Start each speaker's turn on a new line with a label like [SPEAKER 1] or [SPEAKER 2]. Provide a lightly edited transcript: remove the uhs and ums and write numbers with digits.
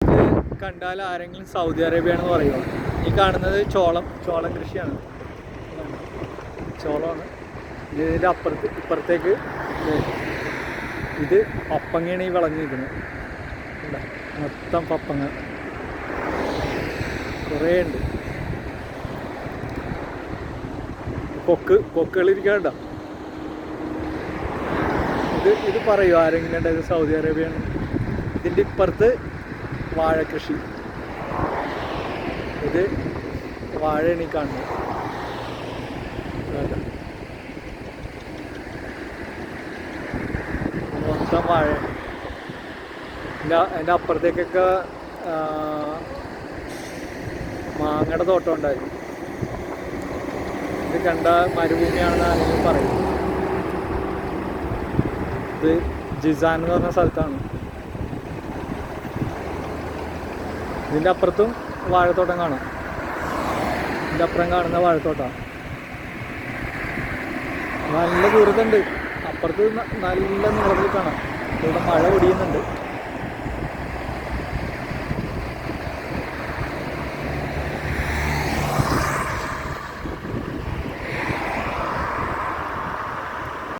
[SPEAKER 1] ഇത് കണ്ടാൽ ആരെങ്കിലും സൗദി അറേബ്യയാണെന്ന് പറയുമോ? ഈ കാണുന്നത് ചോളം കൃഷിയാണ്. ചോളമാണ്. ഇതിൻ്റെ ഇപ്പുറത്തേക്ക് ഇത് പപ്പങ്ങയാണ് ഈ വിളഞ്ഞു നിൽക്കുന്നത്. മൊത്തം പപ്പങ്ങ കുറേ ഉണ്ട്. കൊക്കുകളിരിക്കാണ്ട. ഇത് പറയുമോ ആരെങ്കിലും ഉണ്ടായത് സൗദി അറേബ്യയാണ്? ഇതിൻ്റെ ഇപ്പുറത്ത് വാഴ കൃഷി. ഇത് വാഴയാണ് ഈ കാണുന്നത്. മൊത്തം വാഴ. അതിൻ്റെ അപ്പുറത്തേക്കൊക്കെ മാങ്ങയുടെ തോട്ടം ഉണ്ടായി. ഇത് കണ്ട മരുഭൂമിയാണെന്ന് ആരെങ്കിലും പറയും. ഇത് ജിസാൻ എന്ന് പറഞ്ഞ സ്ഥലത്താണ്. ഇതിൻ്റെ അപ്പുറത്തും വാഴത്തോട്ടം കാണാം. ഇതിൻ്റെ അപ്പുറം കാണുന്ന വാഴത്തോട്ടമാണ്. നല്ല ദൂരത്തുണ്ട്. അപ്പുറത്ത് നല്ല നീളത്തിൽ കാണാം. ഇവിടെ മഴ പൊടിയുന്നുണ്ട്.